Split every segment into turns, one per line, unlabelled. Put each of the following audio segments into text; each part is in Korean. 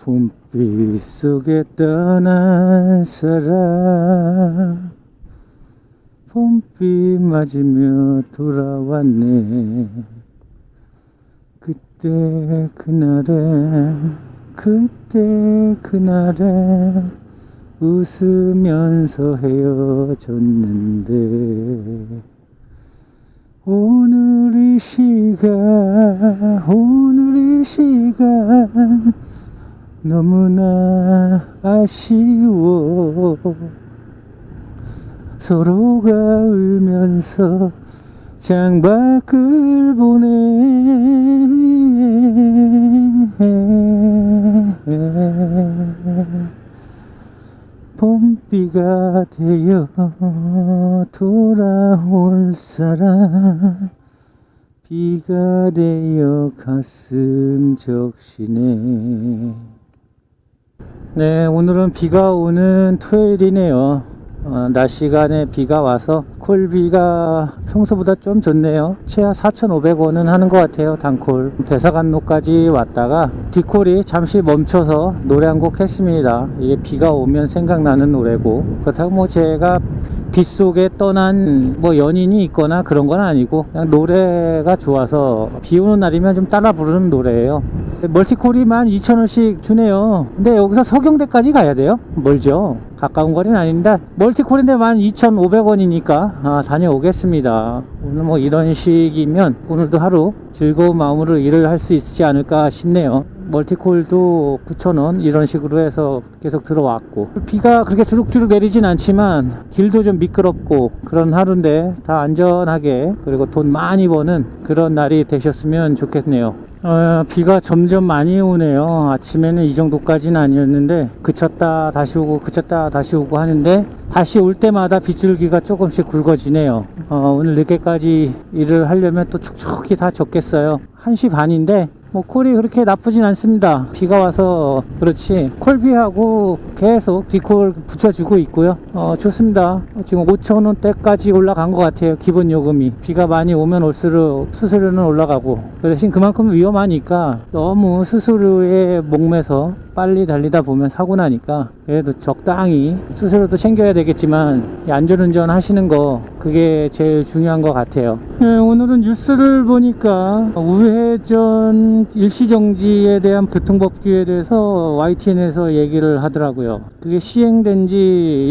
봄빛 속에 떠난 사람, 봄빛 맞으며 돌아왔네. 그때 그날에 웃으면서 헤어졌는데, 오늘 이 시간 너무나 아쉬워. 서로가 울면서 창밖을 보네. 봄비가 되어 돌아올 사람, 비가 되어 가슴 적시네. 네, 오늘은 비가 오는 토요일이네요. 낮 시간에 비가 와서 콜비가 평소보다 좀 좋네요. 최하 4,500원은 하는 것 같아요. 단콜. 대사관로까지 왔다가 뒷콜이 잠시 멈춰서 노래 한 곡 했습니다. 이게 비가 오면 생각나는 노래고, 그렇다고 뭐 제가 빗속에 떠난 뭐 연인이 있거나 그런 건 아니고, 그냥 노래가 좋아서 비 오는 날이면 좀 따라 부르는 노래예요. 멀티콜이 12,000원씩 주네요. 근데 여기서 서경대까지 가야 돼요. 멀죠. 가까운 거리는 아닌데 멀티콜인데 12,500원이니까 다녀오겠습니다. 오늘 뭐 이런 식이면 오늘도 하루 즐거운 마음으로 일을 할 수 있지 않을까 싶네요. 멀티콜도 9,000원 이런 식으로 해서 계속 들어왔고, 비가 그렇게 주룩주룩 내리진 않지만 길도 좀 미끄럽고 그런 하루인데 다 안전하게, 그리고 돈 많이 버는 그런 날이 되셨으면 좋겠네요. 비가 점점 많이 오네요. 아침에는 이 정도까지는 아니었는데 그쳤다 다시 오고 그쳤다 다시 오고 하는데, 다시 올 때마다 빗줄기가 조금씩 굵어지네요. 오늘 늦게까지 일을 하려면 또 촉촉히 다 젖겠어요. 1시 반인데 뭐 콜이 그렇게 나쁘진 않습니다. 비가 와서 그렇지 콜비하고 계속 뒷콜 붙여주고 있고요. 좋습니다. 지금 5,000원대까지 올라간 것 같아요. 기본 요금이. 비가 많이 오면 올수록 수수료는 올라가고, 그 대신 그만큼 위험하니까 너무 수수료에 목매서 빨리 달리다 보면 사고 나니까 그래도 적당히 수수료도 챙겨야 되겠지만 안전운전 하시는 거, 그게 제일 중요한 것 같아요. 오늘은 뉴스를 보니까 우회전 일시정지에 대한 교통법규에 대해서 YTN에서 얘기를 하더라고요. 그게 시행된 지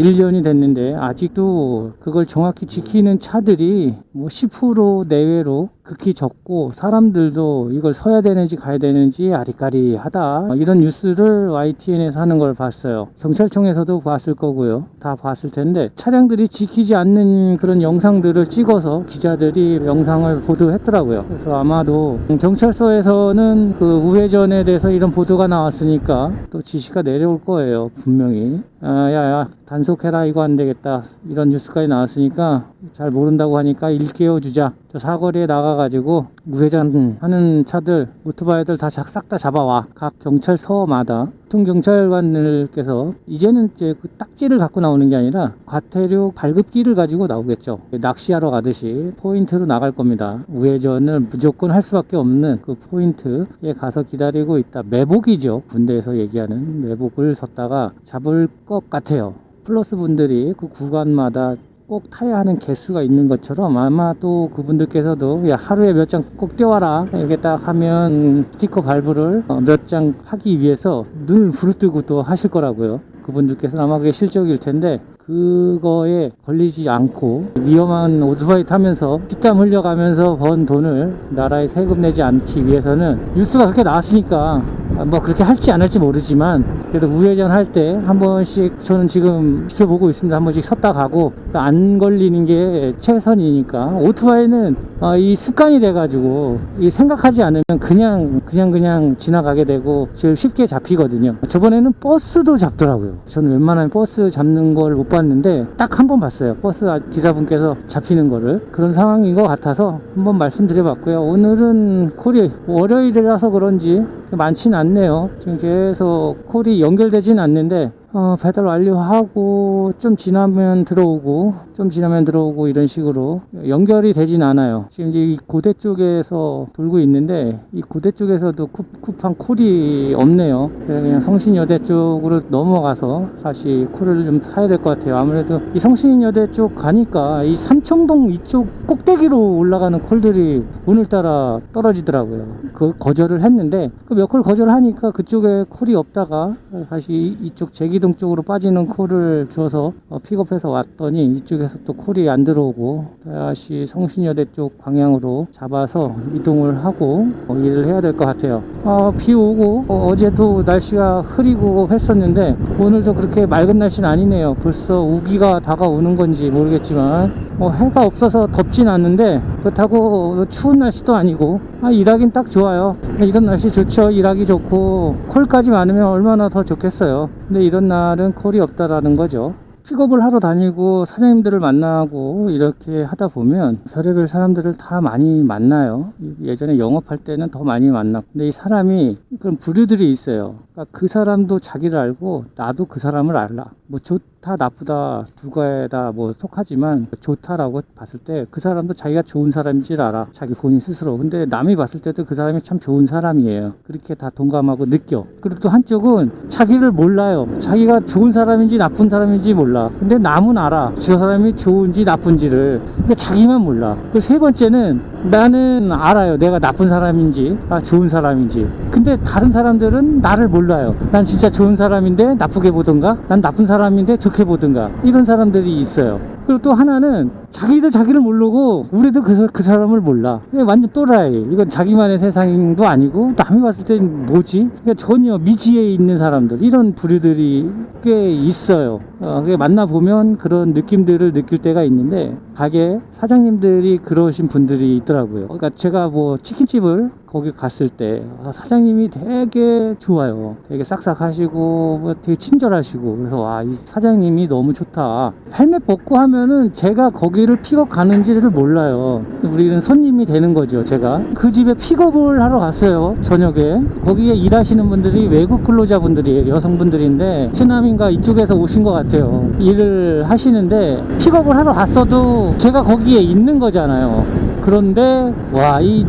1년이 됐는데 아직도 그걸 정확히 지키는 차들이 뭐 10% 내외로 극히 적고, 사람들도 이걸 서야 되는지 가야 되는지 아리까리하다, 이런 뉴스를 YTN에서 하는 걸 봤어요. 경찰청에서도 봤을 거고요. 다 봤을 텐데 차량들이 지키지 않는 그런 영상들을 찍어서 기자들이 영상을 보도했더라고요. 그래서 아마도 경찰서에서는 그 우회전에 대해서 이런 보도가 나왔으니까 또 지시가 내려올 거예요. 분명히 야야 단속해라, 이거 안 되겠다, 이런 뉴스까지 나왔으니까 잘 모른다고 하니까 일깨워 주자. 저 사거리에 나가가지고 우회전 하는 차들, 오토바이들 다 싹 다 잡아와. 각 경찰서마다 통경찰관들께서 이제는 이제 그 딱지를 갖고 나오는 게 아니라 과태료 발급기를 가지고 나오겠죠. 낚시하러 가듯이 포인트로 나갈 겁니다. 우회전을 무조건 할 수밖에 없는 그 포인트에 가서 기다리고 있다. 매복이죠. 군대에서 얘기하는 매복을 섰다가 잡을 것 같아요. 플러스 분들이 그 구간마다 꼭 타야 하는 개수가 있는 것처럼 아마 또 그분들께서도 야 하루에 몇 장 꼭 떼와라, 이렇게 딱 하면 스티커 발부를 몇 장 하기 위해서 눈을 부릅뜨고 또 하실 거라고요. 그분들께서는 아마 그게 실적일 텐데, 그거에 걸리지 않고 위험한 오토바이 타면서 피땀 흘려가면서 번 돈을 나라에 세금 내지 않기 위해서는, 뉴스가 그렇게 나왔으니까 뭐 그렇게 할지 안 할지 모르지만 그래도 우회전 할 때 한 번씩, 저는 지금 지켜보고 있습니다. 한 번씩 섰다 가고, 안 걸리는 게 최선이니까. 오토바이는 이 습관이 돼가지고 이 생각하지 않으면 그냥 지나가게 되고 제일 쉽게 잡히거든요. 저번에는 버스도 잡더라고요. 저는 웬만하면 버스 잡는 걸 못 봤는데 딱 한 번 봤어요. 버스 기사분께서 잡히는 거를. 그런 상황인 것 같아서 한번 말씀드려봤고요. 오늘은 콜이 월요일이라서 그런지 많지는 않네요. 지금 계속 콜이 연결되진 않는데 배달 완료하고 좀 지나면 들어오고 이런 식으로 연결이 되진 않아요. 지금 이제 이 고대 쪽에서 돌고 있는데 이 고대 쪽에서도 쿠팡 콜이 없네요. 그냥 성신여대 쪽으로 넘어가서 다시 콜을 좀 사야 될 것 같아요. 아무래도 이 성신여대 쪽 가니까 이 삼청동 이쪽 꼭대기로 올라가는 콜들이 오늘따라 떨어지더라고요. 그 거절을 했는데 그 몇 콜 거절하니까 그쪽에 콜이 없다가 다시 이쪽 제기동 쪽으로 빠지는 콜을 줘서 픽업해서 왔더니 이쪽에서 또 콜이 안 들어오고 다시 성신여대 쪽 방향으로 잡아서 이동을 하고 일을 해야 될 것 같아요. 비 오고 어제도 날씨가 흐리고 했었는데 오늘도 그렇게 맑은 날씨는 아니네요. 벌써 우기가 다가오는 건지 모르겠지만 해가 없어서 덥진 않는데 그렇다고 추운 날씨도 아니고 일하긴 딱 좋아요. 이런 날씨 좋죠. 일하기 좋고 콜까지 많으면 얼마나 더 좋겠어요. 근데 이런 날은 콜이 없다라는 거죠. 픽업을 하러 다니고 사장님들을 만나고 이렇게 하다 보면 별의별 사람들을 다 많이 만나요. 예전에 영업할 때는 더 많이 만났고 근데 이 사람이 그런 부류들이 있어요. 그러니까 그 사람도 자기를 알고 나도 그 사람을 알아. 뭐 좋다 나쁘다 두 가에 다 뭐 속하지만 좋다라고 봤을 때 그 사람도 자기가 좋은 사람인지를 알아. 자기 본인 스스로. 근데 남이 봤을 때도 그 사람이 참 좋은 사람이에요. 그렇게 다 동감하고 느껴. 그리고 또 한쪽은 자기를 몰라요. 자기가 좋은 사람인지 나쁜 사람인지 몰라. 근데 남은 알아. 저 사람이 좋은지 나쁜지를. 근데 자기만 몰라. 그리고 세 번째는 나는 알아요. 내가 나쁜 사람인지 좋은 사람인지. 근데 다른 사람들은 나를 몰라요. 난 진짜 좋은 사람인데 나쁘게 보던가 난 나쁜 사람인데 좋게 보던가 이런 사람들이 있어요. 그리고 또 하나는 자기도 자기를 모르고 우리도 그 사람을 몰라. 완전 또라이. 이건 자기만의 세상도 아니고 남이 봤을 땐 뭐지? 그러니까 전혀 미지에 있는 사람들 이런 부류들이 꽤 있어요. 만나보면 그런 느낌들을 느낄 때가 있는데 가게 사장님들이 그러신 분들이 있더라고요. 그러니까 제가 뭐 치킨집을 거기 갔을 때 사장님이 되게 좋아요. 되게 싹싹하시고 뭐 되게 친절하시고 그래서 이 사장님이 너무 좋다. 헬멧 벗고 하면은 제가 거기를 픽업 가는지를 몰라요. 우리는 손님이 되는 거죠. 제가 그 집에 픽업을 하러 갔어요. 저녁에 거기에 일하시는 분들이 외국 근로자분들이에요. 여성분들인데 베트남인가 이쪽에서 오신 것 같아요. 일을 하시는데 픽업을 하러 갔어도 제가 거기에 있는 거잖아요. 그런데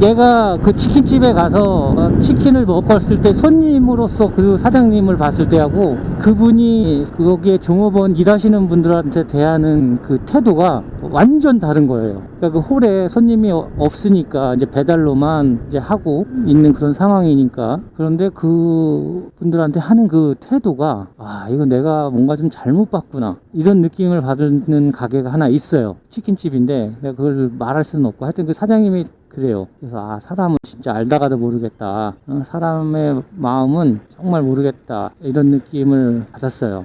내가 그 치킨집에 가서 치킨을 먹었을 때 손님으로서 그 사장님을 봤을 때하고 그분이 거기에 종업원 일하시는 분들한테 대하는 그 태도가 완전 다른 거예요. 그러니까 그 홀에 손님이 없으니까 이제 배달로만 이제 하고 있는 그런 상황이니까. 그런데 그 분들한테 하는 그 태도가 이거 내가 뭔가 좀 잘못 봤구나 이런 느낌을 받는 가게가 하나 있어요. 치킨집인데 내가 그걸 말할 수는 없고 하여튼 그 사장님이 그래요. 그래서 사람은 진짜 알다가도 모르겠다. 사람의 마음은 정말 모르겠다. 이런 느낌을 받았어요.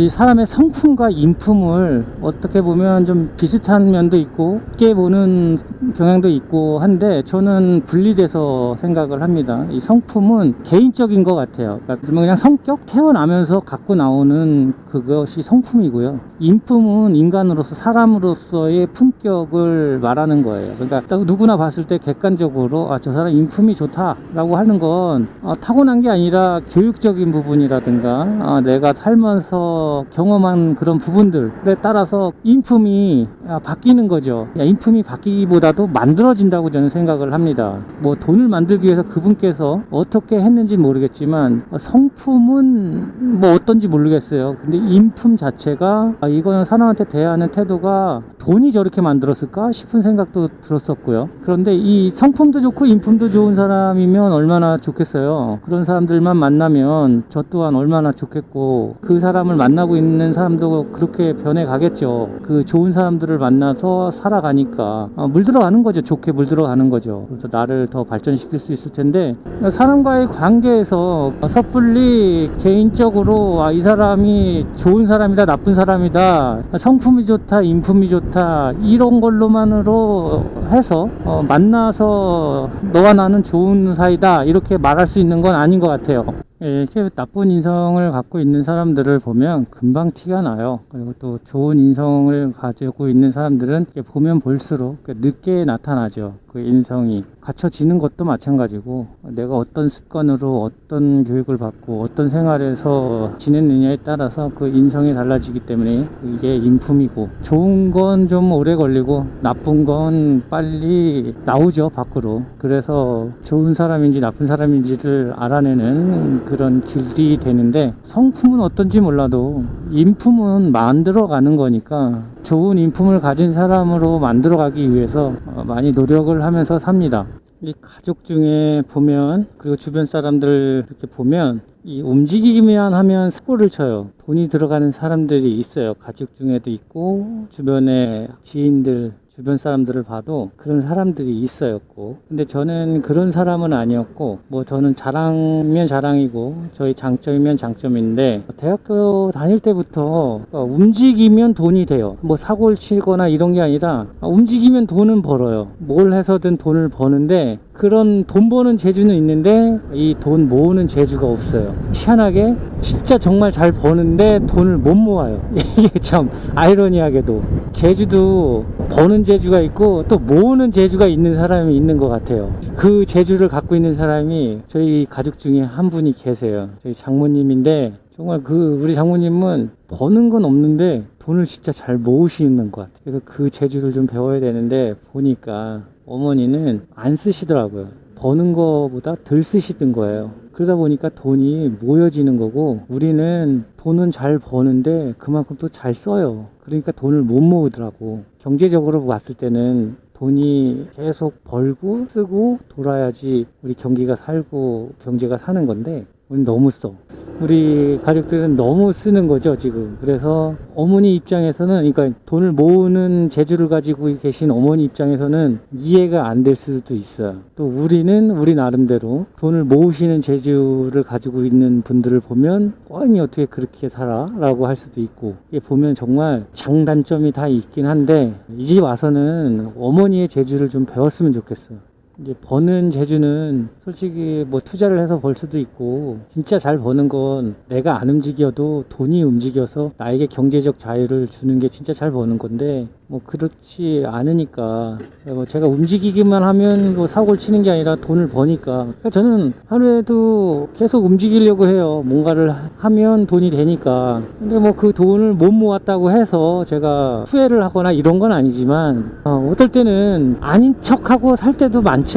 이 사람의 성품과 인품을 어떻게 보면 좀 비슷한 면도 있고 쉽게 보는 경향도 있고 한데 저는 분리돼서 생각을 합니다. 이 성품은 개인적인 것 같아요. 그러니까 그냥 성격 태어나면서 갖고 나오는 그것이 성품이고요. 인품은 인간으로서 사람으로서의 품격을 말하는 거예요. 그러니까 누구나 봤을 때 객관적으로 저 사람 인품이 좋다라고 하는 건 타고난 게 아니라 교육적인 부분이라든가 내가 살면서 경험한 그런 부분들에 따라서 인품이 바뀌는 거죠. 인품이 바뀌기보다도 만들어진다고 저는 생각을 합니다. 뭐 돈을 만들기 위해서 그분께서 어떻게 했는지 모르겠지만 성품은 뭐 어떤지 모르겠어요. 근데 인품 자체가 이거는 사람한테 대하는 태도가 돈이 저렇게 만들었을까 싶은 생각도 들었었고요. 그런데 이 성품도 좋고 인품도 좋은 사람이면 얼마나 좋겠어요. 그런 사람들만 만나면 저 또한 얼마나 좋겠고 그 사람을 만나고 있는 사람도 그렇게 변해가겠죠. 그 좋은 사람들을 만나서 살아가니까 물들어가는 거죠. 좋게 물들어가는 거죠. 그래서 나를 더 발전시킬 수 있을 텐데 사람과의 관계에서 섣불리 개인적으로 이 사람이 좋은 사람이다 나쁜 사람이다 성품이 좋다 인품이 좋다 이런 걸로만으로 해서 만나서 너와 나는 좋은 사이다 이렇게 말할 수 있는 건 아닌 것 같아요. 이렇게 나쁜 인성을 갖고 있는 사람들을 보면 금방 티가 나요. 그리고 또 좋은 인성을 가지고 있는 사람들은 보면 볼수록 늦게 나타나죠. 그 인성이 갖춰지는 것도 마찬가지고, 내가 어떤 습관으로 어떤 교육을 받고 어떤 생활에서 지냈느냐에 따라서 그 인성이 달라지기 때문에 이게 인품이고, 좋은 건 좀 오래 걸리고 나쁜 건 빨리 나오죠, 밖으로. 그래서 좋은 사람인지 나쁜 사람인지를 알아내는 그런 길이 되는데, 성품은 어떤지 몰라도 인품은 만들어가는 거니까 좋은 인품을 가진 사람으로 만들어가기 위해서 많이 노력을 하면서 삽니다. 이 가족 중에 보면, 그리고 주변 사람들 이렇게 보면, 이 움직이기만 하면 사고를 쳐요. 돈이 들어가는 사람들이 있어요. 가족 중에도 있고, 주변에 지인들, 주변 사람들을 봐도 그런 사람들이 있어였고, 근데 저는 그런 사람은 아니었고, 뭐 저는 자랑이면 자랑이고 저희 장점이면 장점인데, 대학교 다닐 때부터 움직이면 돈이 돼요. 뭐 사고를 치거나 이런 게 아니라 움직이면 돈은 벌어요. 뭘 해서든 돈을 버는데, 그런 돈 버는 재주는 있는데 이 돈 모으는 재주가 없어요. 희한하게 진짜 정말 잘 버는데 돈을 못 모아요. 이게 참 아이러니하게도 재주도 버는 재주가 있고 또 모으는 재주가 있는 사람이 있는 것 같아요. 그 재주를 갖고 있는 사람이 저희 가족 중에 한 분이 계세요. 저희 장모님인데, 정말 우리 장모님은 버는 건 없는데 돈을 진짜 잘 모으시는 것 같아요. 그래서 그 재주를 좀 배워야 되는데, 보니까 어머니는 안 쓰시더라고요. 버는 거보다 덜 쓰시던 거예요. 그러다 보니까 돈이 모여지는 거고, 우리는 돈은 잘 버는데 그만큼 또 잘 써요. 그러니까 돈을 못 모으더라고. 경제적으로 봤을 때는 돈이 계속 벌고 쓰고 돌아야지 우리 경기가 살고 경제가 사는 건데, 우린 너무 써. 우리 가족들은 너무 쓰는 거죠, 지금. 그래서 어머니 입장에서는, 그러니까 돈을 모으는 재주를 가지고 계신 어머니 입장에서는 이해가 안 될 수도 있어요. 또 우리는 우리 나름대로 돈을 모으시는 재주를 가지고 있는 분들을 보면, 아니 어떻게 그렇게 살아? 라고 할 수도 있고, 이게 보면 정말 장단점이 다 있긴 한데, 이 집 와서는 어머니의 재주를 좀 배웠으면 좋겠어요. 이제 버는 재주는 솔직히 뭐 투자를 해서 벌 수도 있고, 진짜 잘 버는 건 내가 안 움직여도 돈이 움직여서 나에게 경제적 자유를 주는 게 진짜 잘 버는 건데, 뭐 그렇지 않으니까, 뭐 제가 움직이기만 하면 뭐 사고를 치는 게 아니라 돈을 버니까, 그러니까 저는 하루에도 계속 움직이려고 해요. 뭔가를 하면 돈이 되니까. 근데 뭐 그 돈을 못 모았다고 해서 제가 후회를 하거나 이런 건 아니지만, 어떨 때는 아닌 척하고 살 때도 많죠.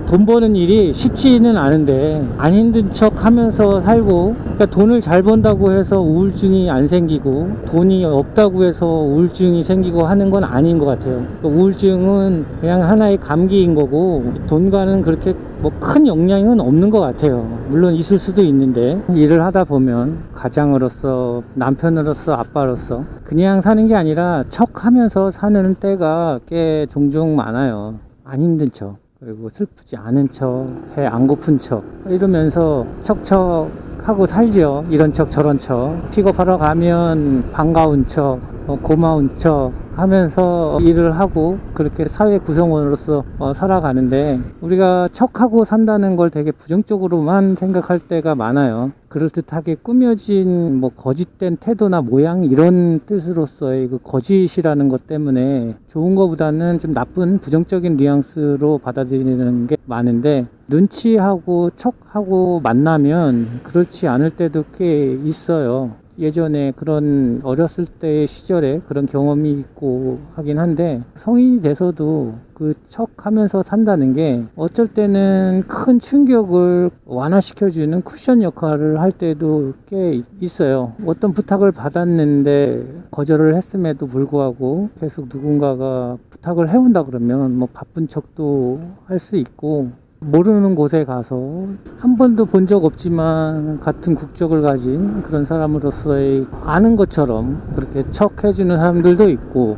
돈 버는 일이 쉽지는 않은데 안 힘든 척 하면서 살고, 그러니까 돈을 잘 번다고 해서 우울증이 안 생기고, 돈이 없다고 해서 우울증이 생기고 하는 건 아닌 것 같아요. 그러니까 우울증은 그냥 하나의 감기인 거고, 돈과는 그렇게 뭐 큰 영향은 없는 것 같아요. 물론 있을 수도 있는데, 일을 하다 보면 가장으로서, 남편으로서, 아빠로서 그냥 사는 게 아니라 척 하면서 사는 때가 꽤 종종 많아요. 안 힘든 척, 그리고 슬프지 않은 척, 배 안 고픈 척 이러면서 척척하고 살죠. 이런 척 저런 척. 픽업하러 가면 반가운 척, 고마운 척 하면서 일을 하고, 그렇게 사회 구성원으로서 살아가는데, 우리가 척하고 산다는 걸 되게 부정적으로만 생각할 때가 많아요. 그럴듯하게 꾸며진 뭐 거짓된 태도나 모양, 이런 뜻으로서의 그 거짓이라는 것 때문에 좋은 것보다는 좀 나쁜 부정적인 뉘앙스로 받아들이는 게 많은데, 눈치하고 척하고 만나면 그렇지 않을 때도 꽤 있어요. 예전에 그런 어렸을 때의 시절에 그런 경험이 있고 하긴 한데, 성인이 돼서도 그 척하면서 산다는 게 어쩔 때는 큰 충격을 완화시켜주는 쿠션 역할을 할 때도 꽤 있어요. 어떤 부탁을 받았는데 거절을 했음에도 불구하고 계속 누군가가 부탁을 해온다 그러면 뭐 바쁜 척도 할 수 있고, 모르는 곳에 가서 한 번도 본 적 없지만 같은 국적을 가진 그런 사람으로서의 아는 것처럼 그렇게 척해주는 사람들도 있고.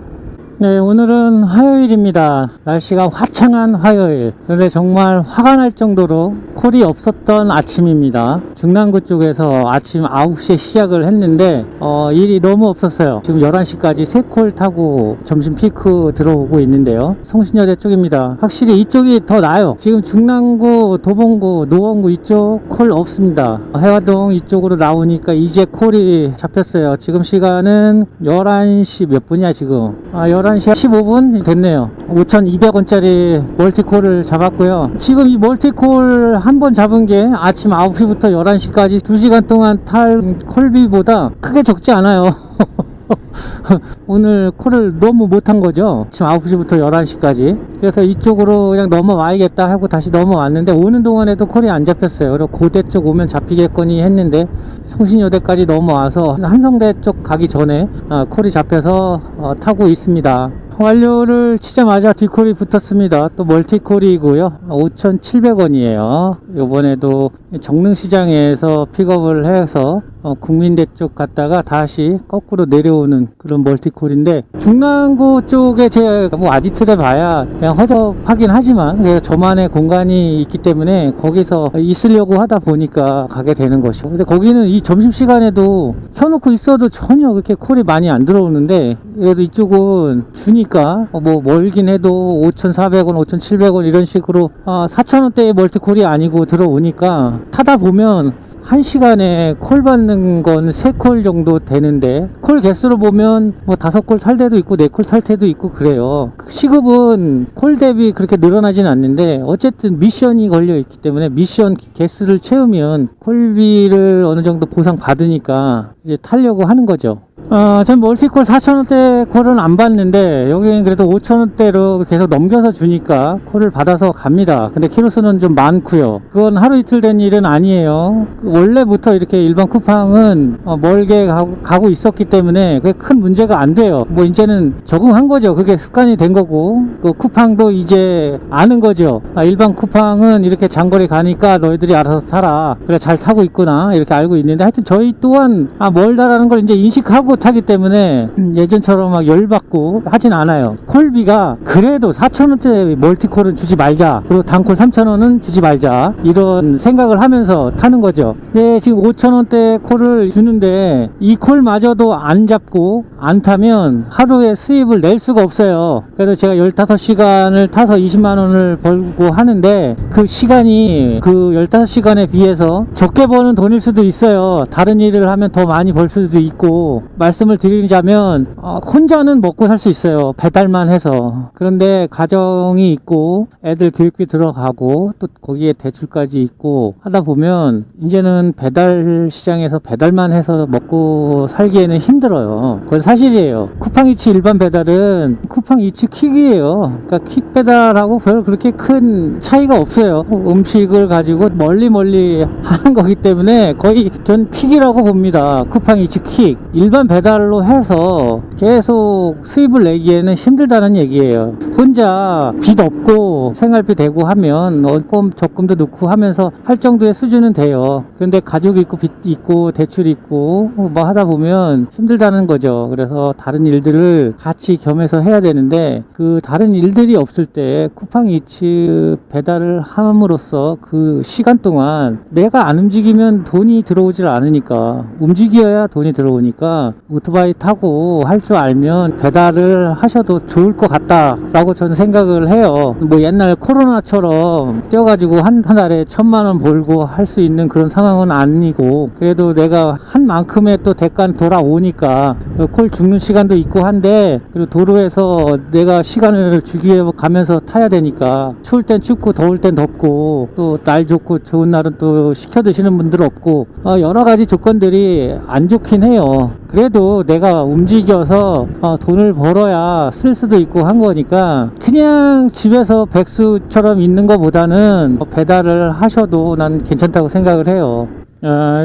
네, 오늘은 화요일입니다. 날씨가 화창한 화요일. 근데 정말 화가 날 정도로 콜이 없었던 아침입니다. 중랑구 쪽에서 아침 9시에 시작을 했는데 일이 너무 없었어요. 지금 11시까지 3콜 타고 점심 피크 들어오고 있는데요. 성신여대 쪽입니다. 확실히 이쪽이 더 나아요. 지금 중랑구, 도봉구, 노원구 이쪽 콜 없습니다. 해화동 이쪽으로 나오니까 이제 콜이 잡혔어요. 지금 시간은 11시 몇 분이야 지금. 11시 15분 됐네요. 5,200원짜리 멀티콜을 잡았고요. 지금 이 멀티콜 한 번 잡은 게 아침 9시부터 11시까지 2시간 동안 탈 콜비보다 크게 적지 않아요. 오늘 콜을 너무 못한 거죠. 지금 9시부터 11시까지. 그래서 이쪽으로 그냥 넘어와야겠다 하고 다시 넘어왔는데 오는 동안에도 콜이 안 잡혔어요. 그리고 고대 쪽 오면 잡히겠거니 했는데 성신여대까지 넘어와서 한성대 쪽 가기 전에 콜이 잡혀서 타고 있습니다. 완료를 치자마자 뒷콜이 붙었습니다. 또 멀티콜이고요. 5,700원이에요. 요번에도 정릉시장에서 픽업을 해서 국민대 쪽 갔다가 다시 거꾸로 내려오는 그런 멀티콜인데, 중랑구 쪽에 제가 뭐 아지트를 봐야 그냥 허접하긴 하지만 그래서 저만의 공간이 있기 때문에 거기서 있으려고 하다 보니까 가게 되는 것이고, 근데 거기는 이 점심시간에도 켜놓고 있어도 전혀 그렇게 콜이 많이 안 들어오는데, 그래도 이쪽은 주니까 뭐 멀긴 해도 5,400원, 5,700원 이런 식으로 4,000원대의 멀티콜이 아니고 들어오니까 타다 보면 1시간에 콜 받는 건 3콜 정도 되는데, 콜 개수로 보면 뭐 5콜 탈 때도 있고 4콜 탈 때도 있고 그래요. 시급은 콜 대비 그렇게 늘어나진 않는데 어쨌든 미션이 걸려 있기 때문에 미션 개수를 채우면 콜비를 어느 정도 보상 받으니까 이제 타려고 하는 거죠. 전 멀티콜 4,000원대 콜은 안 받는데 여기는 그래도 5,000원대로 계속 넘겨서 주니까 콜을 받아서 갑니다. 근데 키로수는 좀 많고요. 그건 하루 이틀 된 일은 아니에요. 원래부터 이렇게 일반 쿠팡은 멀게 가고 있었기 때문에 그게 큰 문제가 안 돼요. 뭐 이제는 적응한 거죠. 그게 습관이 된 거고, 그 쿠팡도 이제 아는 거죠. 일반 쿠팡은 이렇게 장거리 가니까 너희들이 알아서 타라, 그래 잘 타고 있구나 이렇게 알고 있는데, 하여튼 저희 또한 멀다라는 걸 이제 인식하고 타기 때문에 예전처럼 막 열받고 하진 않아요. 콜비가 그래도 4,000원대 멀티콜은 주지 말자, 그리고 단콜 3,000원은 주지 말자, 이런 생각을 하면서 타는 거죠. 네, 지금 5,000원대 콜을 주는데 이 콜마저도 안 잡고 안 타면 하루에 수입을 낼 수가 없어요. 그래서 제가 15시간을 타서 20만원을 벌고 하는데, 그 시간이 그 15시간에 비해서 적게 버는 돈일 수도 있어요. 다른 일을 하면 더 많이 벌 수도 있고, 말씀을 드리자면 혼자는 먹고 살 수 있어요. 배달만 해서. 그런데 가정이 있고 애들 교육비 들어가고 또 거기에 대출까지 있고 하다 보면 이제는 배달 시장에서 배달만 해서 먹고 살기에는 힘들어요. 그건 사실이에요. 쿠팡이츠 일반 배달은 쿠팡이츠 퀵이에요. 그러니까 퀵 배달하고 별 그렇게 큰 차이가 없어요. 음식을 가지고 멀리 하는 거기 때문에 거의 전 퀵이라고 봅니다. 쿠팡이츠 퀵. 일반 배달로 해서 계속 수입을 내기에는 힘들다는 얘기예요. 혼자 빚 없고 생활비 대고 하면 적금도 넣고 하면서 할 정도의 수준은 돼요. 그런데 가족 있고 빚 있고 대출 있고 뭐 하다 보면 힘들다는 거죠. 그래서 다른 일들을 같이 겸해서 해야 되는데, 그 다른 일들이 없을 때 쿠팡이츠 배달을 함으로써 그 시간 동안 내가 안 움직이면 돈이 들어오질 않으니까, 움직여야 돈이 들어오니까 오토바이 타고 할 줄 알면 배달을 하셔도 좋을 것 같다 라고 저는 생각을 해요. 뭐 옛날 코로나처럼 뛰어가지고 한 달에 1,000만원 벌고 할 수 있는 그런 상황은 아니고, 그래도 내가 한 만큼의 또 대가는 돌아오니까 콜 죽는 시간도 있고 한데, 그리고 도로에서 내가 시간을 죽이게 가면서 타야 되니까 추울 땐 춥고 더울 땐 덥고 또 날 좋고 좋은 날은 또 시켜 드시는 분들 없고 여러 가지 조건들이 안 좋긴 해요. 그래도 내가 움직여서 돈을 벌어야 쓸 수도 있고 한 거니까 그냥 집에서 백수처럼 있는 것보다는 배달을 하셔도 난 괜찮다고 생각을 해요.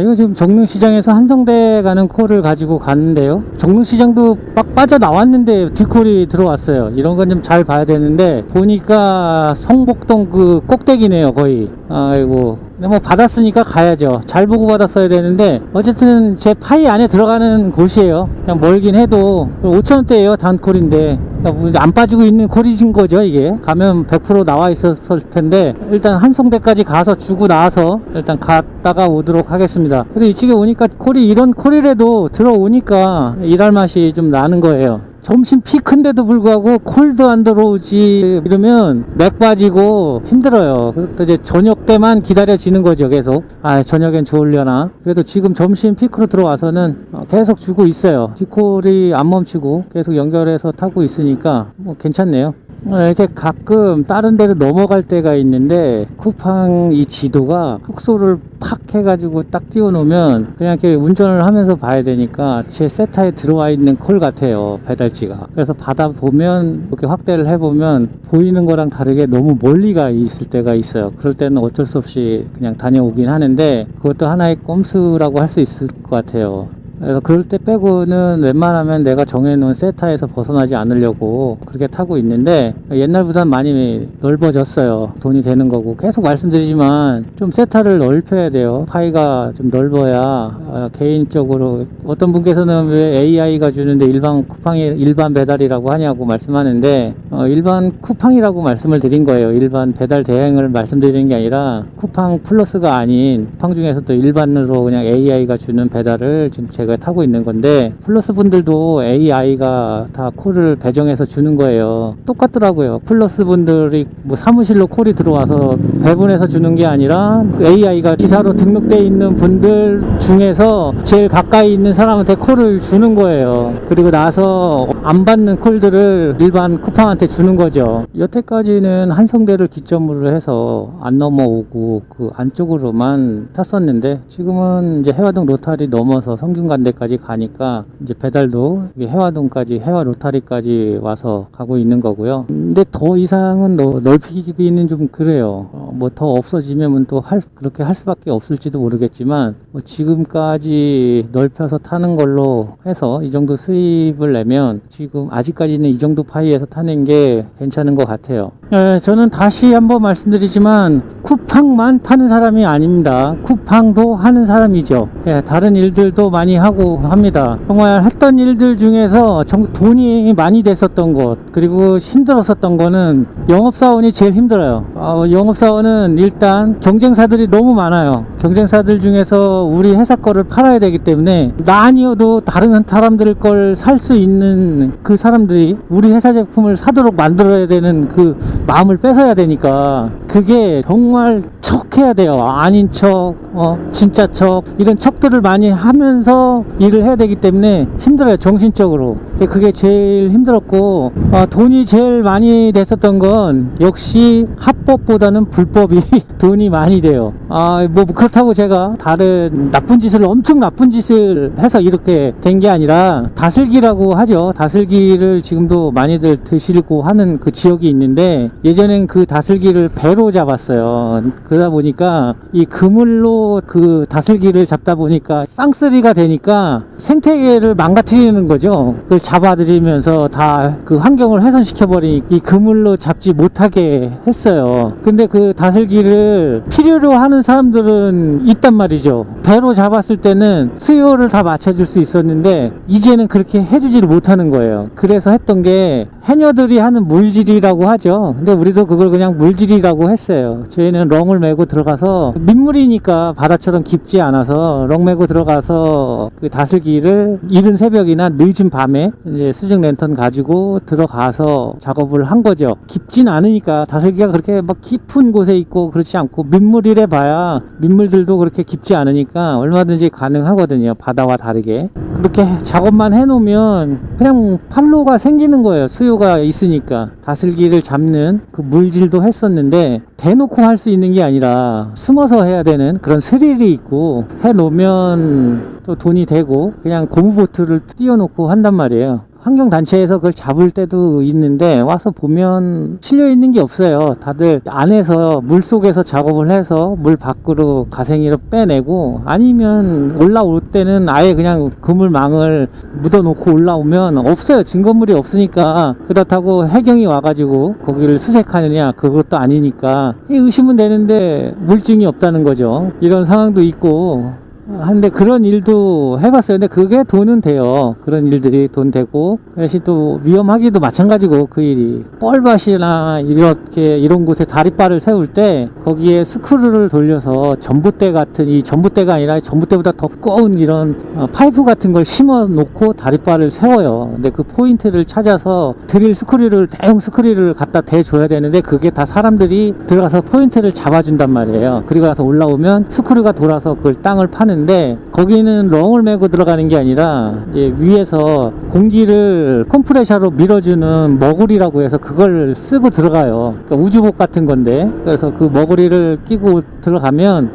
이거 지금 정릉시장에서 한성대 가는 콜을 가지고 갔는데요. 정릉시장도 막 빠져나왔는데 뒷콜이 들어왔어요. 이런 건 좀 잘 봐야 되는데, 보니까 성복동 그 꼭대기네요, 거의. 아이고, 근데 뭐 받았으니까 가야죠. 잘 보고 받았어야 되는데 어쨌든 제 파이 안에 들어가는 곳이에요. 그냥 멀긴 해도 5,000원대예요. 단콜인데 그러니까 안 빠지고 있는 콜이신 거죠. 이게 가면 100% 나와 있었을 텐데 일단 한성대까지 가서 주고 나서 일단 갔다가 오도록 하겠습니다. 근데 이쪽에 오니까 콜이 이런 콜이라도 들어오니까 일할 맛이 좀 나는 거예요. 점심 피크인데도 불구하고 콜도 안 들어오지 이러면 맥 빠지고 힘들어요. 또 이제 저녁 때만 기다려지는 거죠. 계속 저녁엔 좋으려나. 그래도 지금 점심 피크로 들어와서는 계속 주고 있어요. 디콜이 안 멈추고 계속 연결해서 타고 있으니까 뭐 괜찮네요. 이렇게 가끔 다른 데로 넘어갈 때가 있는데 쿠팡 이 지도가 흑소를 팍 해가지고 딱 띄워놓으면 그냥 이렇게 운전을 하면서 봐야 되니까 제 세타에 들어와 있는 콜 같아요. 배달지가. 그래서 받아보면 이렇게 확대를 해보면 보이는 거랑 다르게 너무 멀리가 있을 때가 있어요. 그럴 때는 어쩔 수 없이 그냥 다녀오긴 하는데 그것도 하나의 꼼수라고 할 수 있을 것 같아요. 그래서 그럴 때 빼고는 웬만하면 내가 정해놓은 세타에서 벗어나지 않으려고 그렇게 타고 있는데 옛날보다 많이 넓어졌어요. 돈이 되는 거고 계속 말씀드리지만 좀 세타를 넓혀야 돼요. 파이가 좀 넓어야 개인적으로 어떤 분께서는 왜 AI가 주는데 일반 쿠팡이 일반 배달이라고 하냐고 말씀하는데 일반 쿠팡이라고 말씀을 드린 거예요. 일반 배달 대행을 말씀드리는 게 아니라 쿠팡 플러스가 아닌 쿠팡 중에서 또 일반으로 그냥 AI가 주는 배달을 지금 제가 타고 있는 건데 플러스 분들도 AI가 다 콜을 배정해서 주는 거예요. 똑같더라고요. 플러스 분들이 뭐 사무실로 콜이 들어와서 배분해서 주는 게 아니라 AI가 기사로 등록되어 있는 분들 중에서 제일 가까이 있는 사람한테 콜을 주는 거예요. 그리고 나서 안 받는 콜들을 일반 쿠팡한테 주는 거죠. 여태까지는 한성대를 기점으로 해서 안 넘어오고 그 안쪽으로만 탔었는데 지금은 이제 해화동 로타리 넘어서 성균관대까지 가니까 이제 배달도 해화동까지 해화 로타리까지 와서 가고 있는 거고요. 근데 더 이상은 넓히기는 좀 그래요. 뭐 더 없어지면 또 그렇게 할 수밖에 없을지도 모르겠지만 뭐 지금까지 넓혀서 타는 걸로 해서 이 정도 수입을 내면 지금 아직까지는 이 정도 파이에서 타는 게 괜찮은 것 같아요. 저는 다시 한번 말씀드리지만 쿠팡만 타는 사람이 아닙니다. 쿠팡도 하는 사람이죠. 다른 일들도 많이 하고 합니다. 정말 했던 일들 중에서 돈이 많이 됐었던 것 그리고 힘들었었던 거는 영업사원이 제일 힘들어요. 영업사원은 일단 경쟁사들이 너무 많아요. 경쟁사들 중에서 우리 회사 거를 팔아야 되기 때문에 나 아니어도 다른 사람들 걸 살 수 있는 그 사람들이 우리 회사 제품을 사도록 만들어야 되는 그 마음을 뺏어야 되니까 그게 정말 척해야 돼요. 아닌 척, 진짜 척 이런 척들을 많이 하면서 일을 해야 되기 때문에 힘들어요. 정신적으로. 그게 제일 힘들었고 돈이 제일 많이 됐었던 건 역시 합법보다는 불법이 돈이 많이 돼요. 뭐 그렇다고 제가 다른 엄청 나쁜 짓을 해서 이렇게 된 게 아니라 다슬기라고 하죠. 다슬기를 지금도 많이들 드시고 하는 그 지역이 있는데 예전엔 그 다슬기를 배로 잡았어요. 그러다 보니까 이 그물로 그 다슬기를 잡다 보니까 쌍쓰리가 되니까 생태계를 망가뜨리는 거죠. 그걸 잡아들이면서 다 그 환경을 훼손시켜버리니 이 그물로 잡지 못하게 했어요. 근데 그 다슬기를 필요로 하는 사람들은 있단 말이죠. 배로 잡았을 때는 수요를 다 맞춰줄 수 있었는데 이제는 그렇게 해주지를 못하는 거예요. 그래서 했던 게 해녀들이 하는 물질이라고 하죠. 근데 우리도 그걸 그냥 물질이라고 했어요. 저희는 렁을 메고 들어가서 민물이니까 바다처럼 깊지 않아서 렁 메고 들어가서 그 다슬기를 이른 새벽이나 늦은 밤에 이제 수중 랜턴 가지고 들어가서 작업을 한 거죠. 깊진 않으니까 다슬기가 그렇게 막 깊은 곳에 있고 그렇지 않고 민물이래 봐야 민물들도 그렇게 깊지 않으니까 얼마든지 가능하거든요. 바다와 다르게. 그렇게 작업만 해놓으면 그냥 팔로가 생기는 거예요. 수요가 있으니까. 다슬기를 잡는 그 물질도 했었는데 대놓고 할 수 있는 게 아니라 숨어서 해야 되는 그런 스릴이 있고 해놓으면 또 돈이 되고 그냥 고무보트를 띄워놓고 한단 말이에요. 환경단체에서 그걸 잡을 때도 있는데 와서 보면 실려 있는 게 없어요. 다들 안에서 물속에서 작업을 해서 물 밖으로 가생이로 빼내고, 아니면 올라올 때는 아예 그냥 그물망을 묻어놓고 올라오면 없어요. 증거물이 없으니까. 그렇다고 해경이 와가지고 거기를 수색하느냐, 그것도 아니니까 의심은 되는데 물증이 없다는 거죠. 이런 상황도 있고 한데, 그런 일도 해봤어요. 근데 그게 돈은 돼요. 그런 일들이 돈 되고, 대신 또 위험하기도 마찬가지고, 그 일이. 뻘밭이나 이렇게 이런 곳에 다리바를 세울 때 거기에 스크류를 돌려서 전봇대 같은, 이 전봇대가 아니라 전봇대보다 더 두꺼운 이런 파이프 같은 걸 심어 놓고 다리바를 세워요. 근데 그 포인트를 찾아서 드릴 스크류를, 대형 스크류를 갖다 대줘야 되는데, 그게 다 사람들이 들어가서 포인트를 잡아준단 말이에요. 그리고 나서 올라오면 스크류가 돌아서 그걸 땅을 파는, 근데 거기는 렁을 메고 들어가는 게 아니라 이제 위에서 공기를 컴프레셔로 밀어주는 머구리라고 해서 그걸 쓰고 들어가요. 그러니까 우주복 같은 건데, 그래서 그 머구리를 끼고 들어가면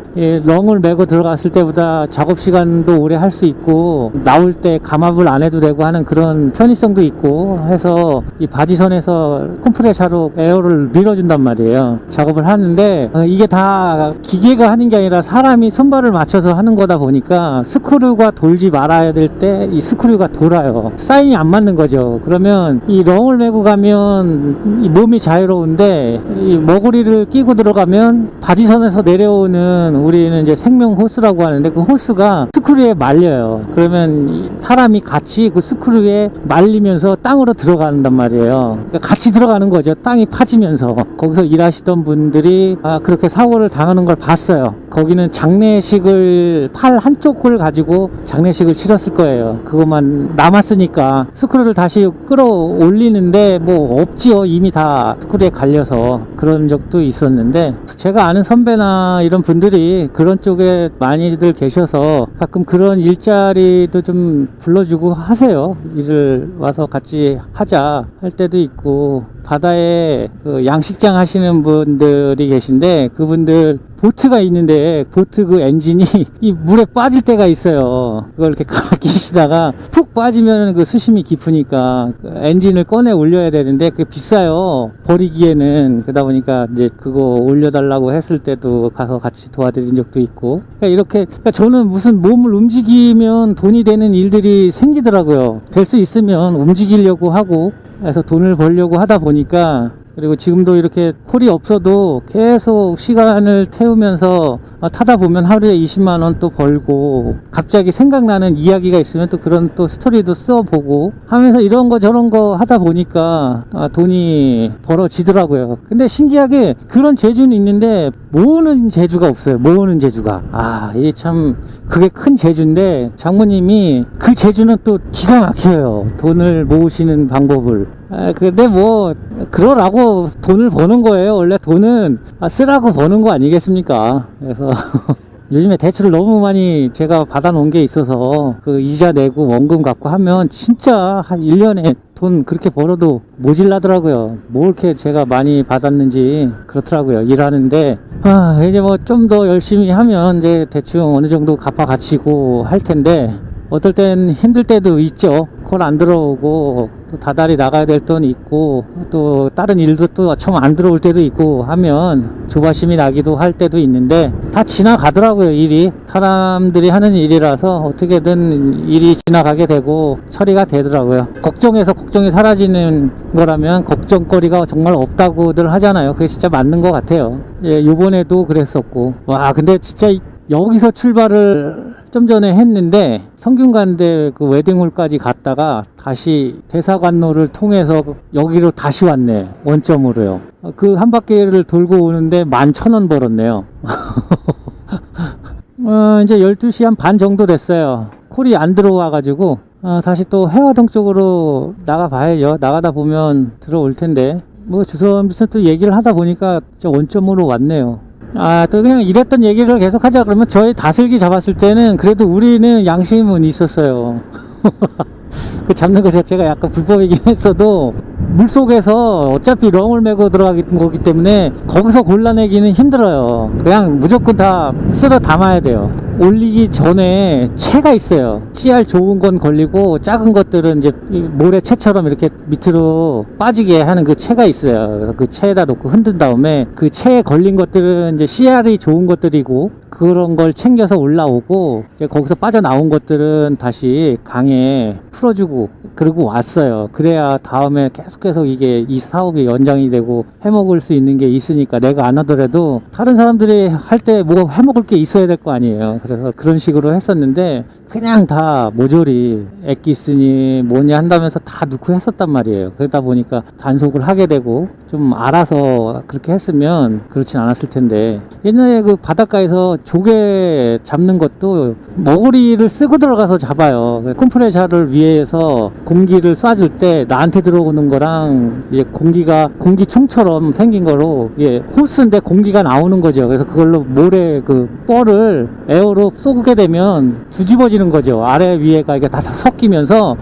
렁을 메고 들어갔을 때보다 작업 시간도 오래 할 수 있고, 나올 때 감압을 안 해도 되고 하는 그런 편의성도 있고 해서 이 바지선에서 컴프레셔로 에어를 밀어준단 말이에요. 작업을 하는데 이게 다 기계가 하는 게 아니라 사람이 손발을 맞춰서 하는 거다 보니까 스크류가 돌지 말아야 될 때 이 스크류가 돌아요. 사인이 안 맞는 거죠. 그러면 이 렁을 메고 가면 이 몸이 자유로운데, 이 머구리를 끼고 들어가면 바지선에서 내려오는, 우리는 이제 생명 호스라고 하는데, 그 호스가 스크류에 말려요. 그러면 사람이 같이 그 스크류에 말리면서 땅으로 들어간단 말이에요. 그러니까 같이 들어가는 거죠. 땅이 파지면서. 거기서 일하시던 분들이 그렇게 사고를 당하는 걸 봤어요. 거기는 장례식을, 팔 한쪽을 가지고 장례식을 치렀을 거예요. 그것만 남았으니까 스크류를 다시 끌어올리는데 뭐 없지요. 이미 다 스크류에 갈려서. 그런 적도 있었는데, 제가 아는 선배나 이런 분들이 그런 쪽에 많이들 계셔서 가끔 그런 일자리도 좀 불러주고 하세요. 일을 와서 같이 하자 할 때도 있고, 바다에 그 양식장 하시는 분들이 계신데, 그분들 보트가 있는데 보트 그 엔진이 이 물에 빠질 때가 있어요. 그걸 이렇게 갈아 끼시다가 푹 빠지면 그 수심이 깊으니까 그 엔진을 꺼내 올려야 되는데 그게 비싸요. 버리기에는. 그러다 보니까 이제 그거 올려달라고 했을 때도 가서 같이 도와드린 적도 있고. 그러니까 저는 무슨 몸을 움직이면 돈이 되는 일들이 생기더라고요. 될 수 있으면 움직이려고 하고, 그래서 돈을 벌려고 하다 보니까, 그리고 지금도 이렇게 콜이 없어도 계속 시간을 태우면서 타다 보면 하루에 20만원 또 벌고, 갑자기 생각나는 이야기가 있으면 또 그런 또 스토리도 써보고 하면서 이런 거 저런 거 하다 보니까 돈이 벌어지더라고요. 근데 신기하게 그런 재주는 있는데 모으는 재주가 없어요. 모으는 재주가. 이게 참 그게 큰 재주인데, 장모님이 그 재주는 또 기가 막혀요. 돈을 모으시는 방법을. 근데 뭐 그러라고 돈을 버는 거예요. 원래 돈은 쓰라고 버는 거 아니겠습니까? 그래서 요즘에 대출을 너무 많이 제가 받아 놓은 게 있어서 그 이자 내고 원금 갚고 하면 진짜 한 1년에 돈 그렇게 벌어도 모질라더라고요. 뭐 이렇게 제가 많이 받았는지 그렇더라고요. 일하는데 이제 뭐 좀 더 열심히 하면 이제 대충 어느 정도 갚아 가치고 할 텐데, 어떨 땐 힘들 때도 있죠. 콜 안 들어오고 또 다달이 나가야 될 돈이 있고, 또 다른 일도 또 청 안 들어올 때도 있고 하면 조바심이 나기도 할 때도 있는데, 다 지나가더라고요. 일이 사람들이 하는 일이라서 어떻게든 일이 지나가게 되고 처리가 되더라고요. 걱정해서 걱정이 사라지는 거라면 걱정거리가 정말 없다고들 하잖아요. 그게 진짜 맞는 것 같아요. 요번에도 그랬었고. 근데 진짜 여기서 출발을 좀 전에 했는데, 성균관대 그 웨딩홀까지 갔다가 다시 대사관로를 통해서 여기로 다시 왔네. 원점으로요. 그 한 바퀴를 돌고 오는데 11,000원 벌었네요. 이제 12시 한 반 정도 됐어요. 콜이 안 들어와 가지고 다시 또 해화동 쪽으로 나가 봐야죠. 나가다 보면 들어올 텐데, 뭐 주섬주섬 또 얘기를 하다 보니까 원점으로 왔네요. 또 그냥 이랬던 얘기를 계속 하자 그러면, 저희 다슬기 잡았을 때는 그래도 우리는 양심은 있었어요. 그 잡는 거 자체가 약간 불법이긴 했어도 물속에서 어차피 렁을 메고 들어가는 거기 때문에 거기서 골라내기는 힘들어요. 그냥 무조건 다 쓸어 담아야 돼요. 올리기 전에 채가 있어요. 씨알 좋은 건 걸리고 작은 것들은 이제 모래채처럼 이렇게 밑으로 빠지게 하는 그 채가 있어요. 그래서 그 채에다 놓고 흔든 다음에 그 채에 걸린 것들은 이제 씨알이 좋은 것들이고 그런 걸 챙겨서 올라오고 이제 거기서 빠져나온 것들은 다시 강에 풀어주고 그러고 왔어요. 그래야 다음에 계속해서 이 사업이 연장이 되고 해먹을 수 있는 게 있으니까 내가 안 하더라도 다른 사람들이 할 때 뭐 해먹을 게 있어야 될 거 아니에요. 그래서 그런 식으로 했었는데 그냥 다 모조리 엑기스니 뭐냐 한다면서 다 넣고 했었단 말이에요. 그러다 보니까 단속을 하게 되고 좀 알아서 그렇게 했으면 그렇진 않았을 텐데 옛날에 그 바닷가에서 조개 잡는 것도 머구리를 쓰고 들어가서 잡아요. 컴프레셔를 위에서 공기를 쏴줄 때 나한테 들어오는 거랑 공기총처럼 생긴 거로 호스인데 공기가 나오는 거죠. 그래서 그걸로 모래 그 뻘을 에어로 쏘게 되면 뒤집어지는 거죠. 아래 위에가 이게 다 섞이면서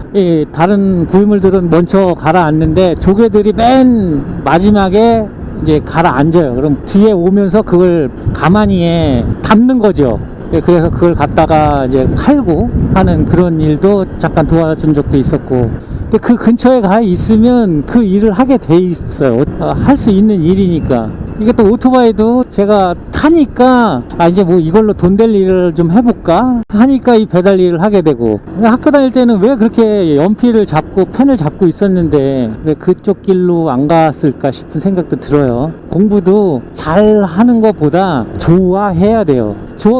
다른 부유물들은 먼저 가라앉는데 조개들이 맨 마지막에 이제 가라앉아요. 그럼 뒤에 오면서 그걸 가만히 담는 거죠. 그래서 그걸 갖다가 이제 팔고 하는 그런 일도 잠깐 도와준 적도 있었고, 근데 그 근처에 가 있으면 그 일을 하게 돼 있어요. 할 수 있는 일이니까. 이게 또 오토바이도 제가 타니까 이제 뭐 이걸로 돈 될 일을 좀 해볼까 하니까 이 배달 일을 하게 되고, 학교 다닐 때는 왜 그렇게 연필을 잡고 펜을 잡고 있었는데 왜 그쪽 길로 안 갔을까 싶은 생각도 들어요. 공부도 잘 하는 것보다 좋아해야 돼요.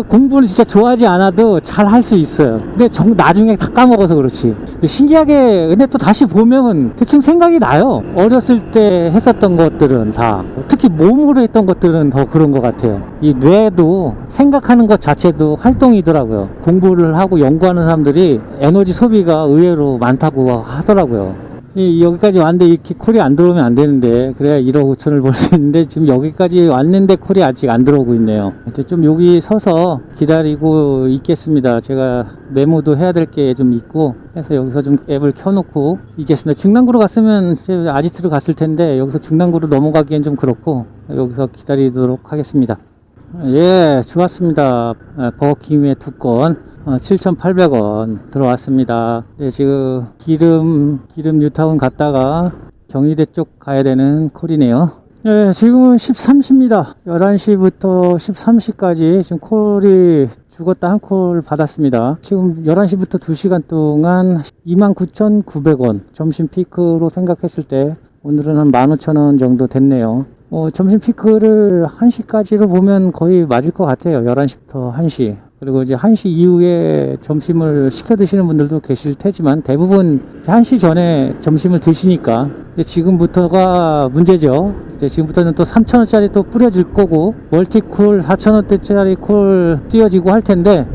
공부를 진짜 좋아하지 않아도 잘 할 수 있어요. 근데 나중에 다 까먹어서 그렇지. 근데 신기하게 근데 또 다시 보면 대충 생각이 나요. 어렸을 때 했었던 것들은 다, 특히 몸으로 했던 것들은 더 그런 것 같아요. 이 뇌도 생각하는 것 자체도 활동이더라고요. 공부를 하고 연구하는 사람들이 에너지 소비가 의외로 많다고 하더라고요. 여기까지 왔는데 이렇게 콜이 안 들어오면 안 되는데, 그래야 1억 5천을 벌 수 있는데 지금 여기까지 왔는데 콜이 아직 안 들어오고 있네요. 좀 여기 서서 기다리고 있겠습니다. 제가 메모도 해야 될 게 좀 있고 해서 여기서 좀 앱을 켜놓고 있겠습니다. 중랑구로 갔으면 아지트로 갔을 텐데 여기서 중랑구로 넘어가기엔 좀 그렇고 여기서 기다리도록 하겠습니다. 예, 좋았습니다. 버거킹의 2건 7,800원 들어왔습니다. 네, 지금 기름 뉴타운 갔다가 경희대 쪽 가야 되는 콜이네요. 네, 지금은 13시입니다. 11시부터 13시까지 지금 콜이 죽었다 한 콜 받았습니다. 지금 11시부터 2시간 동안 29,900원 점심 피크로 생각했을 때 오늘은 한 15,000원 정도 됐네요. 점심 피크를 1시까지로 보면 거의 맞을 것 같아요. 11시부터 1시. 그리고 이제 1시 이후에 점심을 시켜 드시는 분들도 계실 테지만 대부분 1시 전에 점심을 드시니까 이제 지금부터가 문제죠. 이제 지금부터는 또 3,000원짜리 또 뿌려질 거고 멀티콜 4,000원대짜리 콜 띄워지고 할 텐데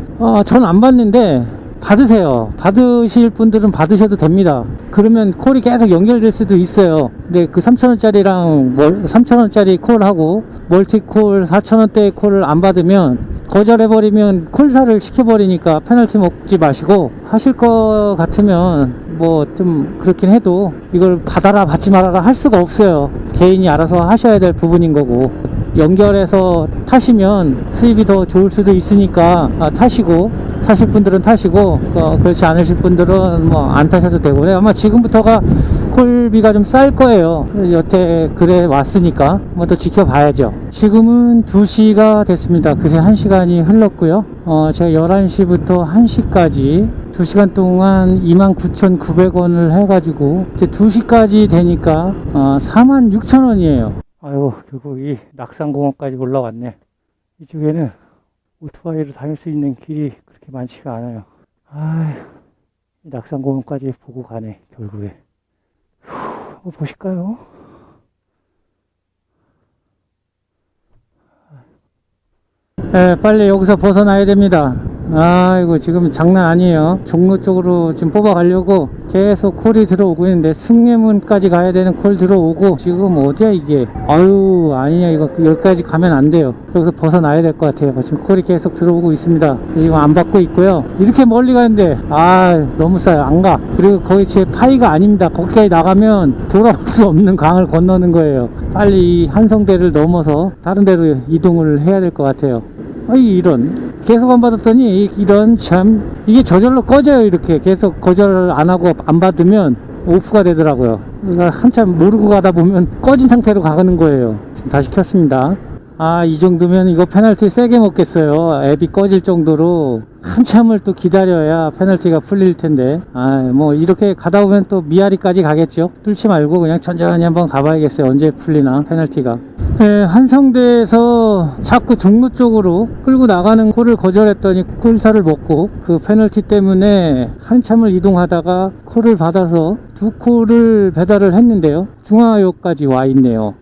전 안 받는데 받으세요. 받으실 분들은 받으셔도 됩니다. 그러면 콜이 계속 연결될 수도 있어요. 근데 그 3,000원짜리랑 3,000원짜리 콜하고 멀티콜 4,000원대 콜을 안 받으면 거절해버리면 콜사를 시켜버리니까 페널티 먹지 마시고, 하실 것 같으면 뭐 좀 그렇긴 해도 이걸 받아라 받지 말아라 할 수가 없어요. 개인이 알아서 하셔야 될 부분인 거고, 연결해서 타시면 수입이 더 좋을 수도 있으니까 타실 분들은 타시고 그렇지 않으실 분들은 뭐 안 타셔도 되고, 아마 지금부터가 콜비가 좀 쌀 거예요. 여태 그래 왔으니까 뭐 또 지켜봐야죠. 지금은 2시가 됐습니다. 그새 1시간이 흘렀고요. 제가 11시부터 1시까지 2시간 동안 29,900원을 해가지고 이제 2시까지 되니까 46,000원이에요. 아이고, 결국 이 낙산공원까지 올라왔네. 이쪽에는 오토바이로 다닐 수 있는 길이 그렇게 많지가 않아요. 낙산공원까지 보고 가네, 결국에. 한번 보실까요? 네, 빨리 여기서 벗어나야 됩니다. 아이고 지금 장난 아니에요. 종로 쪽으로 지금 뽑아가려고 계속 콜이 들어오고 있는데 숭례문까지 가야 되는 콜 들어오고 지금 어디야 이게. 아유 아니야 이거 여기까지 가면 안 돼요. 여기서 벗어나야 될 것 같아요. 지금 콜이 계속 들어오고 있습니다. 지금 안 받고 있고요. 이렇게 멀리 가는데 아 너무 싸요. 안 가. 그리고 거기 제 파이가 아닙니다. 거기까지 나가면 돌아올 수 없는 강을 건너는 거예요. 빨리 이 한성대를 넘어서 다른 데로 이동을 해야 될 것 같아요. 아이 이런 계속 안 받았더니 이런 참 이게 저절로 꺼져요. 이렇게 계속 거절 안 하고 안 받으면 오프가 되더라고요. 그러니까 한참 모르고 가다 보면 꺼진 상태로 가는 거예요. 지금 다시 켰습니다. 아 이 정도면 이거 페널티 세게 먹겠어요. 앱이 꺼질 정도로 한참을 또 기다려야 페널티가 풀릴 텐데 아 뭐 이렇게 가다 보면 또 미아리까지 가겠죠. 뚫지 말고 그냥 천천히 한번 가봐야겠어요. 언제 풀리나 페널티가. 네, 한성대에서 자꾸 종로 쪽으로 끌고 나가는 콜을 거절했더니 콜사를 먹고 그 페널티 때문에 한참을 이동하다가 콜을 받아서 두 콜을 배달을 했는데요. 중화역까지 와 있네요.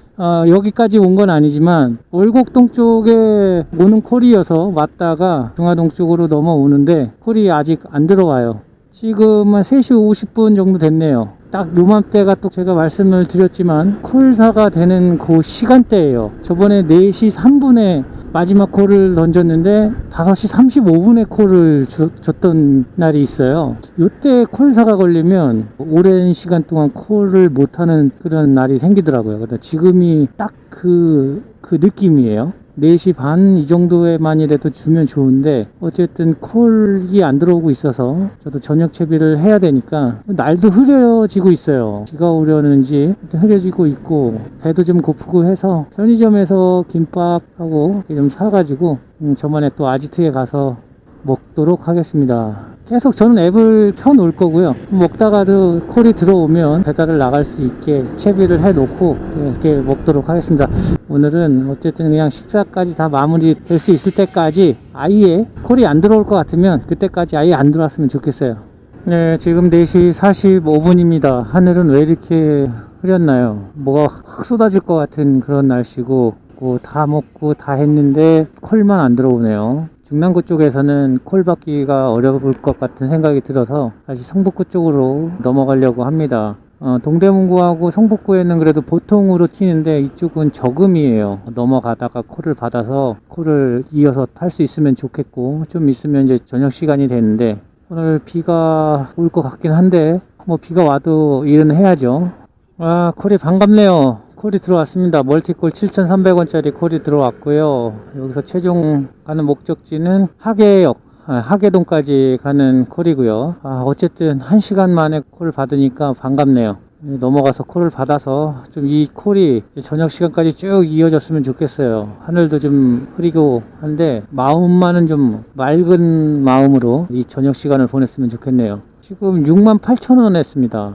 여기까지 온 건 아니지만 월곡동 쪽에 오는 콜이어서 왔다가 중화동 쪽으로 넘어오는데 콜이 아직 안 들어와요. 지금은 3시 50분 정도 됐네요. 딱 요맘때가 또 제가 말씀을 드렸지만 콜사가 되는 그 시간대예요. 저번에 4시 3분에 마지막 콜을 던졌는데 5시 35분에 콜을 줬던 날이 있어요. 요때 콜사가 걸리면 오랜 시간 동안 콜을 못하는 그런 날이 생기더라고요. 그러니까 지금이 딱 그 느낌이에요. 4시 반 이 정도에만이라도 주면 좋은데 어쨌든 콜이 안 들어오고 있어서 저도 저녁 채비를 해야 되니까 날도 흐려지고 있어요. 비가 오려는지 흐려지고 있고 배도 좀 고프고 해서 편의점에서 김밥하고 좀 사가지고 저번에 또 아지트에 가서 먹도록 하겠습니다. 계속 저는 앱을 켜놓을 거고요. 먹다가도 콜이 들어오면 배달을 나갈 수 있게 채비를 해놓고 이렇게 먹도록 하겠습니다. 오늘은 어쨌든 그냥 식사까지 다 마무리 될 수 있을 때까지 아예 콜이 안 들어올 것 같으면 그때까지 아예 안 들어왔으면 좋겠어요. 네, 지금 4시 45분입니다. 하늘은 왜 이렇게 흐렸나요? 뭐가 확 쏟아질 것 같은 그런 날씨고 다 먹고 다 했는데 콜만 안 들어오네요. 중랑구 쪽에서는 콜 받기가 어려울 것 같은 생각이 들어서 다시 성북구 쪽으로 넘어가려고 합니다. 동대문구하고 성북구에는 그래도 보통으로 튀는데 이쪽은 저금이에요. 넘어가다가 콜을 받아서 콜을 이어서 탈 수 있으면 좋겠고 좀 있으면 이제 저녁 시간이 되는데 오늘 비가 올 것 같긴 한데 뭐 비가 와도 일은 해야죠. 아 콜이 반갑네요. 콜이 들어왔습니다. 멀티콜 7,300원짜리 콜이 들어왔고요. 여기서 최종 가는 목적지는 하계역, 하계동까지 가는 콜이고요. 어쨌든 1시간 만에 콜 받으니까 반갑네요. 넘어가서 콜을 받아서 좀 이 콜이 저녁 시간까지 쭉 이어졌으면 좋겠어요. 하늘도 좀 흐리고 한데 마음만은 좀 맑은 마음으로 이 저녁 시간을 보냈으면 좋겠네요. 지금 68,000원 했습니다.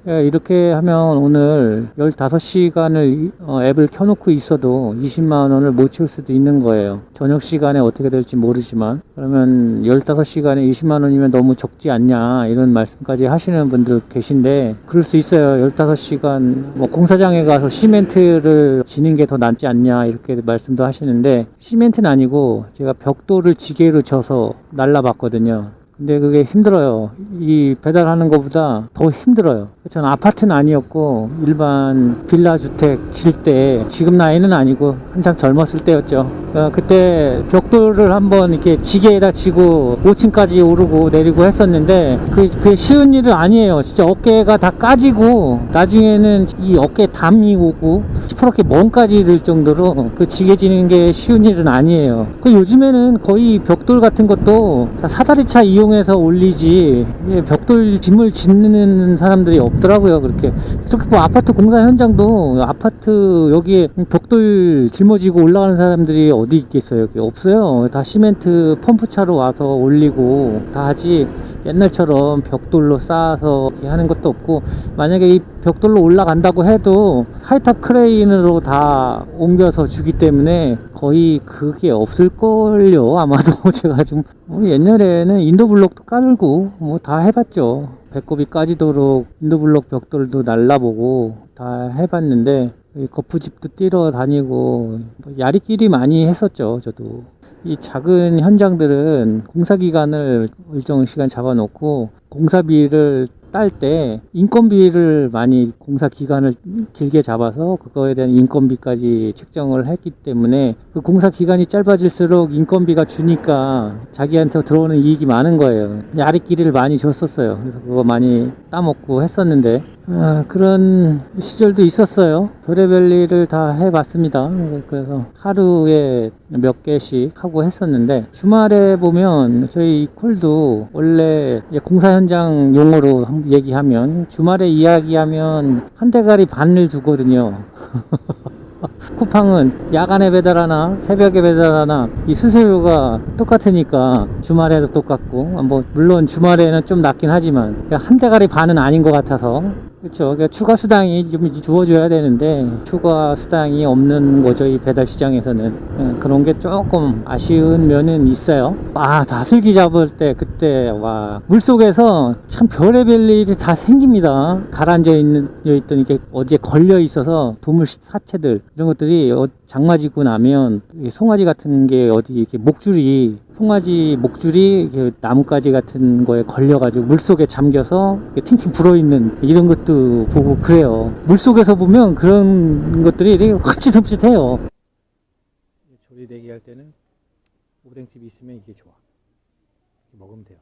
이렇게 하면 오늘 15시간을 앱을 켜놓고 있어도 20만원을 못 채울 수도 있는 거예요. 저녁 시간에 어떻게 될지 모르지만 그러면 15시간에 20만원이면 너무 적지 않냐 이런 말씀까지 하시는 분들 계신데 그럴 수 있어요. 15시간 뭐 공사장에 가서 시멘트를 지는 게 더 낫지 않냐 이렇게 말씀도 하시는데 시멘트는 아니고 제가 벽돌을 지게로 져서 날라봤거든요. 근데 그게 힘들어요. 이 배달하는 것보다 더 힘들어요. 저는 아파트는 아니었고 일반 빌라 주택 질 때 지금 나이는 아니고 한참 젊었을 때였죠. 그때 벽돌을 한번 이렇게 지게에다 치고 5층까지 오르고 내리고 했었는데 그게 쉬운 일은 아니에요. 진짜 어깨가 다 까지고 나중에는 이 어깨에 담이 오고 시퍼렇게 멍까지 들 정도로 그 지게 지는 게 쉬운 일은 아니에요. 요즘에는 거의 벽돌 같은 것도 다 사다리차 이용해서 올리지 벽돌 짐을 짓는 사람들이 없더라고요. 그렇게 뭐 아파트 공사 현장도 아파트 여기에 벽돌 짊어지고 올라가는 사람들이 어디 있겠어요? 없어요. 다 시멘트 펌프차로 와서 올리고 다 하지 옛날처럼 벽돌로 쌓아서 이렇게 하는 것도 없고 만약에 이 벽돌로 올라간다고 해도 하이탑 크레인으로 다 옮겨서 주기 때문에 거의 그게 없을걸요. 아마도 제가 좀 옛날에는 인도블록도 깔고 뭐 다 해봤죠. 배꼽이 까지도록 인도블록 벽돌도 날라보고 다 해봤는데 거푸집도 뛰러 다니고 야리끼리 많이 했었죠. 저도 이 작은 현장들은 공사기간을 일정 시간 잡아놓고 공사비를 딸 때 인건비를 많이 공사 기간을 길게 잡아서 그거에 대한 인건비까지 책정을 했기 때문에 그 공사 기간이 짧아질수록 인건비가 주니까 자기한테 들어오는 이익이 많은 거예요. 야리끼리를 많이 줬었어요. 그래서 그거 많이 따먹고 했었는데 그런 시절도 있었어요. 별의별 일을 다 해봤습니다. 그래서 하루에 몇 개씩 하고 했었는데 주말에 보면 저희 이퀄도 원래 공사 현장 용어로 얘기하면 주말에 이야기하면 한 대가리 반을 주거든요. 쿠팡은 야간에 배달하나 새벽에 배달하나 이 수수료가 똑같으니까 주말에도 똑같고 뭐 물론 주말에는 좀 낮긴 하지만 한 대가리 반은 아닌 것 같아서 그렇죠. 그러니까 추가 수당이 좀 주어져야 되는데 추가 수당이 없는 거죠. 이 배달 시장에서는 그런 게 조금 아쉬운 면은 있어요. 다슬기 잡을 때 그때 와 물속에서 참 별의별 일이 다 생깁니다. 가라앉아 있던 이렇게 어디에 걸려 있어서 도물 사체들 이런 것들이 장마지고 나면 송아지 같은 게 어디 이렇게 목줄이 송아지 목줄이 이렇게 나뭇가지 같은 거에 걸려가지고 물속에 잠겨서 팅팅 불어있는 이런 것도 보고 그래요. 물속에서 보면 그런 것들이 되게 흠칫흠칫해요. 조리 대기 할 때는 오뎅집이 있으면 이게 좋아. 먹으면 돼요.